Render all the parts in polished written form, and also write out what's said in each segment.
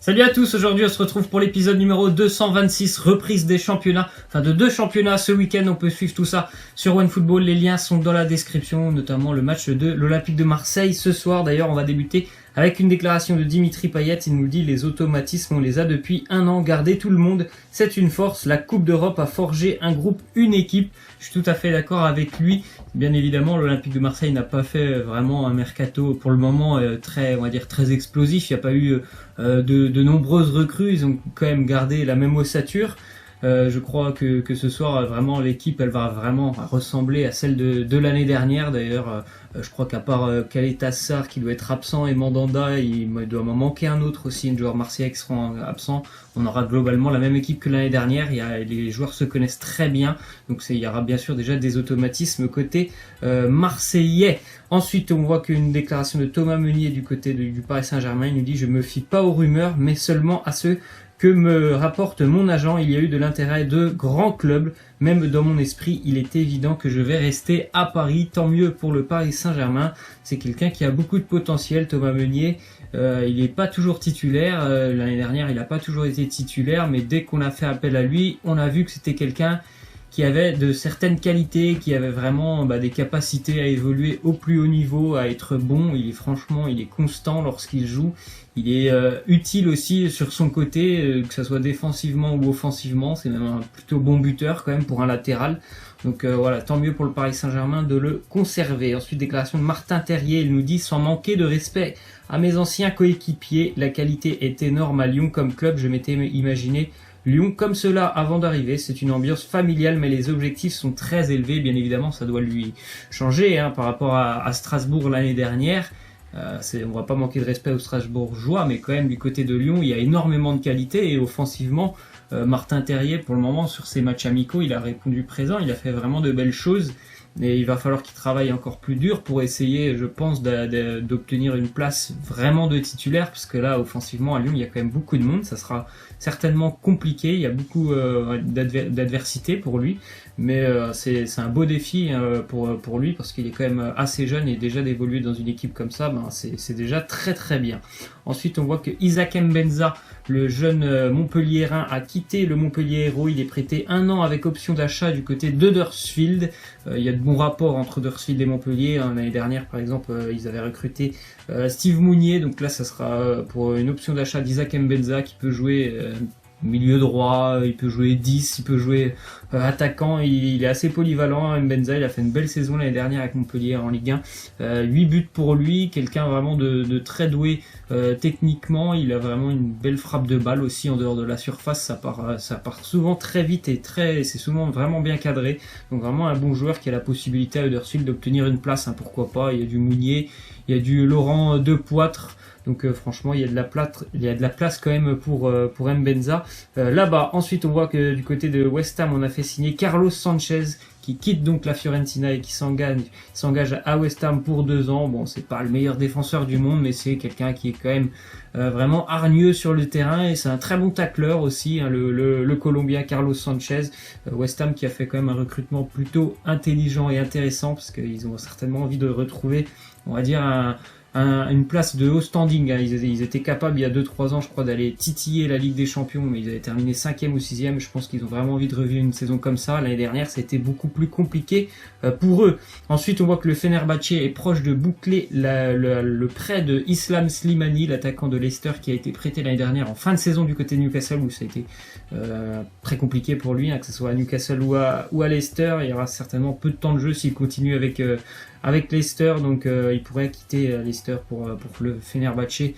Salut à tous, aujourd'hui on se retrouve pour l'épisode numéro 226, reprise des championnats, enfin de 2 championnats ce week-end, on peut suivre tout ça sur OneFootball, les liens sont dans la description, notamment le match de l'Olympique de Marseille ce soir. D'ailleurs on va débuter avec une déclaration de Dimitri Payet, il nous dit « Les automatismes on les a depuis un an, garder tout le monde, c'est une force, la Coupe d'Europe a forgé un groupe, une équipe ». Je suis tout à fait d'accord avec lui. Bien évidemment, l'Olympique de Marseille n'a pas fait vraiment un mercato pour le moment très, on va dire, très explosif. Il n'y a pas eu de nombreuses recrues. Ils ont quand même gardé la même ossature. Je crois que ce soir, vraiment, l'équipe, elle va vraiment ressembler à celle de l'année dernière. D'ailleurs, je crois qu'à part Caleta-Sarr qui doit être absent et Mandanda, il doit m'en manquer un autre aussi, un joueur marseillais qui sera absent. On aura globalement la même équipe que l'année dernière. Les joueurs se connaissent très bien. Donc il y aura bien sûr déjà des automatismes côté marseillais. Ensuite, on voit qu'une déclaration de Thomas Meunier du côté du Paris Saint-Germain. Il nous dit « Je me fie pas aux rumeurs, mais seulement à ceux que me rapporte mon agent. Il y a eu de l'intérêt de grands clubs. Même dans mon esprit, il est évident que je vais rester à Paris. Tant mieux pour le Paris Saint-Germain. » C'est quelqu'un qui a beaucoup de potentiel, Thomas Meunier. Il n'est pas toujours titulaire. L'année dernière, il n'a pas toujours été titulaire. Mais dès qu'on a fait appel à lui, on a vu que c'était quelqu'un qui avait de certaines qualités, qui avait vraiment des capacités à évoluer au plus haut niveau, à être bon. Il est constant lorsqu'il joue. Il est utile aussi sur son côté, que ce soit défensivement ou offensivement. C'est même un plutôt bon buteur quand même pour un latéral. Donc voilà, tant mieux pour le Paris Saint-Germain de le conserver. Ensuite, déclaration de Martin Terrier. Il nous dit « Sans manquer de respect à mes anciens coéquipiers, la qualité est énorme à Lyon comme club. Je m'étais imaginé Lyon comme cela avant d'arriver, c'est une ambiance familiale mais les objectifs sont très élevés, bien évidemment ça doit lui changer par rapport à Strasbourg l'année dernière. On va pas manquer de respect aux Strasbourgeois, mais quand même du côté de Lyon il y a énormément de qualité et offensivement Martin Terrier pour le moment sur ses matchs amicaux il a répondu présent, il a fait vraiment de belles choses. Et il va falloir qu'il travaille encore plus dur pour essayer, je pense, d'obtenir une place vraiment de titulaire, parce que là, offensivement, à Lyon, il y a quand même beaucoup de monde. Ça sera certainement compliqué. Il y a beaucoup d'adversité pour lui. Mais c'est un beau défi pour lui, parce qu'il est quand même assez jeune et déjà d'évoluer dans une équipe comme ça, c'est déjà très très bien. Ensuite, on voit que Isaac Mbenza, le jeune Montpelliérain, a quitté le Montpellier Hérault. Il est prêté 1 an avec option d'achat du côté d'Huddersfield. Il y a de bons rapports entre Huddersfield et Montpellier. L'année dernière, par exemple, ils avaient recruté Steve Mounier. Donc là, ça sera pour une option d'achat d'Isaac Mbenza qui peut jouer milieu droit, il peut jouer 10, il peut jouer attaquant, il est assez polyvalent. Mbenza, il a fait une belle saison l'année dernière avec Montpellier en Ligue 1, 8 buts pour lui, quelqu'un vraiment de très doué techniquement, il a vraiment une belle frappe de balle aussi en dehors de la surface, ça part souvent très vite et c'est souvent vraiment bien cadré, donc vraiment un bon joueur qui a la possibilité à Huddersfield d'obtenir une place, pourquoi pas. Il y a du Mounier, il y a du Laurent Depoitre. Donc franchement, il y a de la place quand même pour Mbenza. Là-bas, ensuite, on voit que du côté de West Ham, on a fait signer Carlos Sanchez, qui quitte donc la Fiorentina et qui s'engage à West Ham pour 2 ans. Bon, c'est pas le meilleur défenseur du monde, mais c'est quelqu'un qui est quand même vraiment hargneux sur le terrain et c'est un très bon tacleur aussi, le Colombien Carlos Sanchez. West Ham qui a fait quand même un recrutement plutôt intelligent et intéressant parce qu'ils ont certainement envie de retrouver, on va dire, une place de haut standing. Ils étaient capables il y a 2-3 ans, je crois, d'aller titiller la Ligue des Champions, mais ils avaient terminé 5e ou 6e. Je pense qu'ils ont vraiment envie de revivre une saison comme ça. L'année dernière, ça a été beaucoup plus compliqué pour eux. Ensuite, on voit que le Fenerbahçe est proche de boucler le prêt de Islam Slimani, l'attaquant de Leicester, qui a été prêté l'année dernière en fin de saison du côté de Newcastle, où ça a été très compliqué pour lui, que ce soit à Newcastle ou à Leicester. Il y aura certainement peu de temps de jeu s'il continue avec Leicester, donc il pourrait quitter Leicester pour le Fenerbahçe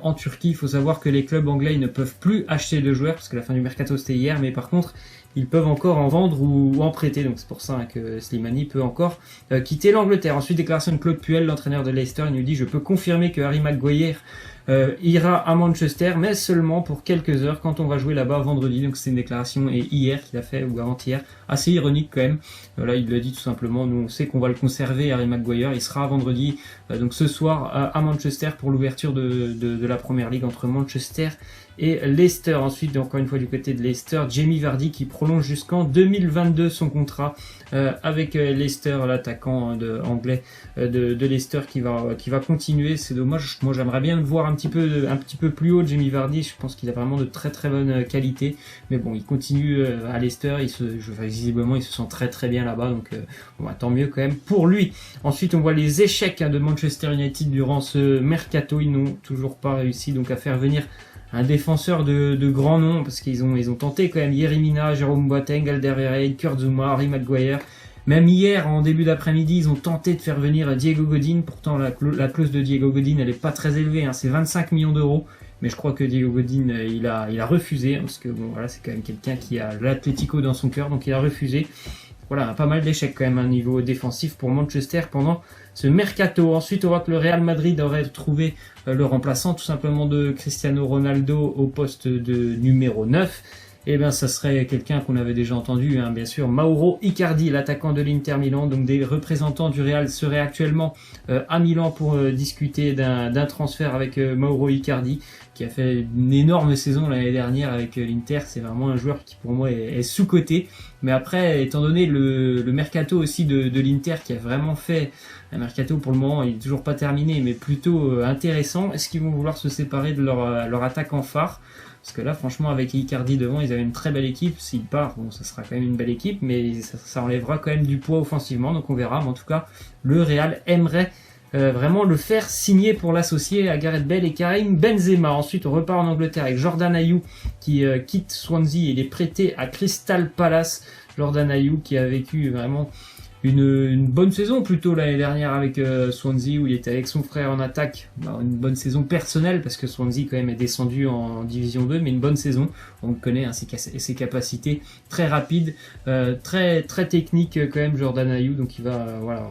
en Turquie. Il faut savoir que les clubs anglais ne peuvent plus acheter de joueurs parce que la fin du mercato c'était hier, mais par contre ils peuvent encore en vendre ou en prêter, donc c'est pour ça que Slimani peut encore quitter l'Angleterre. Ensuite, déclaration de Claude Puel, l'entraîneur de Leicester, il nous dit « Je peux confirmer que Harry Maguire ira à Manchester, mais seulement pour quelques heures quand on va jouer là-bas vendredi. » Donc c'est une déclaration hier qu'il a fait, ou avant-hier, assez ironique quand même. Là il le dit tout simplement, nous on sait qu'on va le conserver, Harry Maguire, il sera vendredi, donc ce soir à Manchester pour l'ouverture de la Première Ligue entre Manchester et Leicester. Ensuite, encore une fois du côté de Leicester, Jamie Vardy qui prolonge jusqu'en 2022 son contrat avec Leicester, l'attaquant anglais de Leicester qui va continuer. C'est dommage, moi j'aimerais bien le voir un petit peu plus haut Jamie Vardy. Je pense qu'il a vraiment de très très bonnes qualités. Mais bon, il continue à Leicester. Visiblement, il se sent très très bien là-bas. Donc, tant mieux quand même pour lui. Ensuite, on voit les échecs de Manchester United durant ce mercato. Ils n'ont toujours pas réussi donc à faire venir un défenseur de grand nom, parce qu'ils ont tenté quand même Yerry Mina, Jérôme Boateng, Alderweireld, Kurt Zouma, Harry Maguire. Même hier, en début d'après-midi, ils ont tenté de faire venir Diego Godin. Pourtant, la clause de Diego Godin, elle est pas très élevée, c'est 25 millions d'euros. Mais je crois que Diego Godin, il a refusé, parce que bon, voilà, c'est quand même quelqu'un qui a l'Atlético dans son cœur, donc il a refusé. Voilà, pas mal d'échecs quand même à un niveau défensif pour Manchester pendant ce mercato. Ensuite, on voit que le Real Madrid aurait trouvé le remplaçant tout simplement de Cristiano Ronaldo au poste de numéro 9. Et bien, ça serait quelqu'un qu'on avait déjà entendu, bien sûr, Mauro Icardi, l'attaquant de l'Inter Milan. Donc, des représentants du Real seraient actuellement à Milan pour discuter d'un transfert avec Mauro Icardi, qui a fait une énorme saison l'année dernière avec l'Inter. C'est vraiment un joueur qui, pour moi, est sous-coté. Mais après, étant donné le mercato aussi de l'Inter, qui a vraiment fait un mercato, pour le moment, il est toujours pas terminé, mais plutôt intéressant, est-ce qu'ils vont vouloir se séparer de leur attaque en phare ? Parce que là, franchement, avec Icardi devant, ils avaient une très belle équipe. S'il part, bon, ça sera quand même une belle équipe, mais ça enlèvera quand même du poids offensivement, donc on verra. Mais en tout cas, le Real aimerait vraiment le faire signer pour l'associer à Gareth Bale et Karim Benzema. Ensuite, on repart en Angleterre avec Jordan Ayew qui quitte Swansea. Il est prêté à Crystal Palace. Jordan Ayew qui a vécu vraiment une bonne saison plutôt l'année dernière avec Swansea, où il était avec son frère en attaque. Une bonne saison personnelle, parce que Swansea quand même est descendu en Division 2, mais une bonne saison. On connaît ses capacités très rapides, très très techniques quand même, Jordan Ayew. Donc il va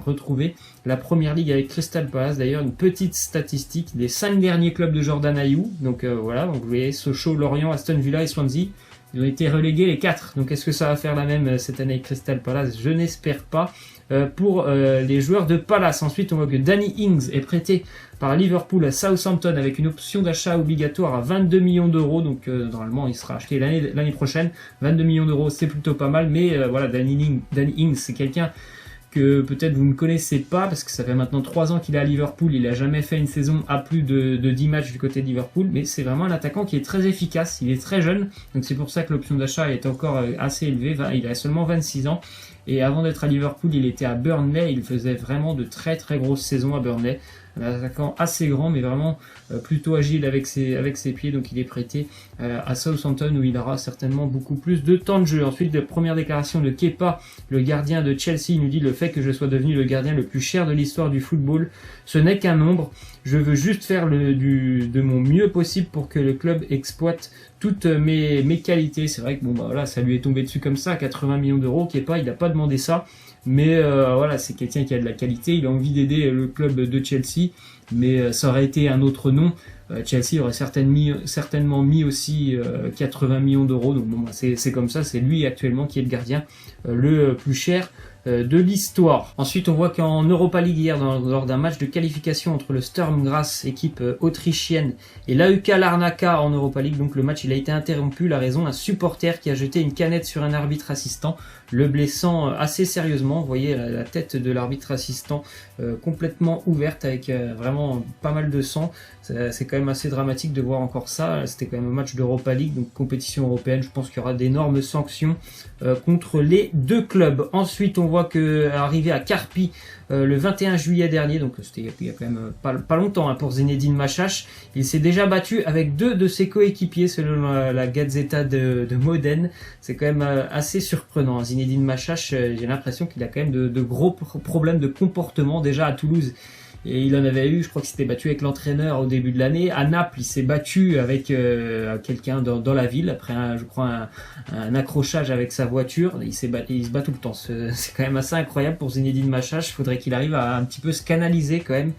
retrouver la Première Ligue avec Crystal Palace. D'ailleurs, une petite statistique des 5 derniers clubs de Jordan Ayew. Donc donc vous voyez, Sochaux, Lorient, Aston Villa et Swansea. Ils ont été relégués les 4. Donc est-ce que ça va faire la même cette année avec Crystal Palace ? Je n'espère pas. Pour les joueurs de Palace. Ensuite, on voit que Danny Ings est prêté par Liverpool à Southampton avec une option d'achat obligatoire à 22 millions d'euros. Donc normalement, il sera acheté l'année prochaine. 22 millions d'euros, c'est plutôt pas mal. Mais Danny Ings, c'est quelqu'un que peut-être vous ne connaissez pas, parce que ça fait maintenant 3 ans qu'il est à Liverpool. Il a jamais fait une saison à plus de 10 matchs du côté de Liverpool, mais c'est vraiment un attaquant qui est très efficace. Il est très jeune, donc c'est pour ça que l'option d'achat est encore assez élevée. Il a seulement 26 ans, et avant d'être à Liverpool, il était à Burnley. Il faisait vraiment de très très grosses saisons à Burnley. Un attaquant assez grand, mais vraiment plutôt agile avec ses pieds. Donc il est prêté à Southampton, où il aura certainement beaucoup plus de temps de jeu. Ensuite, la première déclaration de Kepa, le gardien de Chelsea, nous dit: le fait que je sois devenu le gardien le plus cher de l'histoire du football, ce n'est qu'un nombre. Je veux juste faire de mon mieux possible pour que le club exploite toutes mes qualités. C'est vrai que ça lui est tombé dessus comme ça, 80 millions d'euros. Kepa, il n'a pas demandé ça. Mais c'est quelqu'un qui a de la qualité. Il a envie d'aider le club de Chelsea, mais ça aurait été un autre nom. Chelsea aurait certainement mis aussi 80 millions d'euros. Donc c'est comme ça. C'est lui actuellement qui est le gardien le plus cher de l'histoire. Ensuite, on voit qu'en Europa League hier, lors d'un match de qualification entre le Sturm Graz, équipe autrichienne, et l'AEK Larnaca en Europa League, donc le match il a été interrompu. La raison, un supporter qui a jeté une canette sur un arbitre assistant, le blessant assez sérieusement. Vous voyez la tête de l'arbitre assistant complètement ouverte, avec vraiment pas mal de sang. C'est quand même assez dramatique de voir encore ça. C'était quand même un match d'Europa League, donc compétition européenne. Je pense qu'il y aura d'énormes sanctions contre les deux clubs. Ensuite, on voit que arrivé à Carpi le 21 juillet dernier, donc c'était il y a quand même pas longtemps pour Zinedine Machache, il s'est déjà battu avec 2 de ses coéquipiers selon la Gazzetta de Modène. C'est quand même assez surprenant. Zinedine Machache, j'ai l'impression qu'il a quand même de gros problèmes de comportement. Déjà à Toulouse, et il en avait eu, je crois qu'il s'était battu avec l'entraîneur au début de l'année. À Naples, il s'est battu avec quelqu'un dans la ville après un accrochage avec sa voiture. Il se bat tout le temps. C'est quand même assez incroyable pour Zinedine Machache. Il faudrait qu'il arrive à un petit peu se canaliser quand même.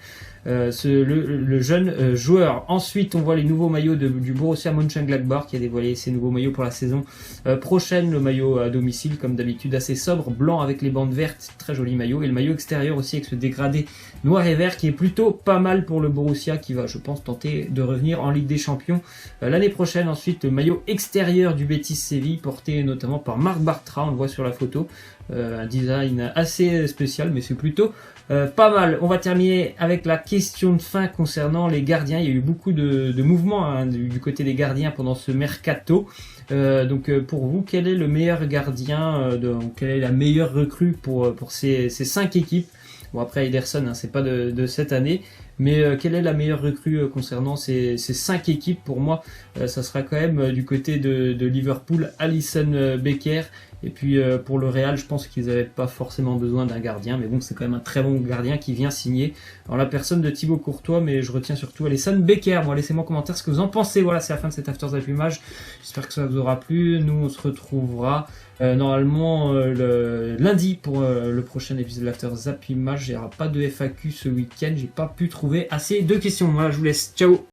Le jeune joueur. Ensuite, on voit les nouveaux maillots du Borussia Mönchengladbach qui a dévoilé ses nouveaux maillots pour la saison prochaine. Le maillot à domicile, comme d'habitude, assez sobre, blanc avec les bandes vertes, très joli maillot. Et le maillot extérieur aussi avec ce dégradé noir et vert qui est plutôt pas mal pour le Borussia, qui va, je pense, tenter de revenir en Ligue des Champions l'année prochaine. Ensuite, le maillot extérieur du Betis Séville, porté notamment par Marc Bartra, on le voit sur la photo. Un design assez spécial, mais c'est plutôt pas mal. On va terminer avec la question de fin concernant les gardiens. Il y a eu beaucoup de mouvements hein, du côté des gardiens pendant ce mercato. Donc pour vous, quel est le meilleur gardien, quelle est la meilleure recrue pour ces 5 équipes? Bon après Ederson, hein, c'est pas de cette année, mais quelle est la meilleure recrue concernant ces 5 équipes? Pour moi, ça sera quand même du côté de Liverpool, Alisson Becker. Et puis pour le Real, je pense qu'ils n'avaient pas forcément besoin d'un gardien, mais bon, c'est quand même un très bon gardien qui vient signer. Alors la personne de Thibaut Courtois, mais je retiens surtout Alisson Becker. Bon, laissez-moi en commentaire ce que vous en pensez. Voilà, c'est la fin de cet After Zap Image. J'espère que ça vous aura plu. Nous, on se retrouvera normalement le lundi pour le prochain épisode de l'After Zap Image. Il n'y aura pas de FAQ ce week-end. J'ai pas pu trouver assez de questions. Voilà, je vous laisse. Ciao.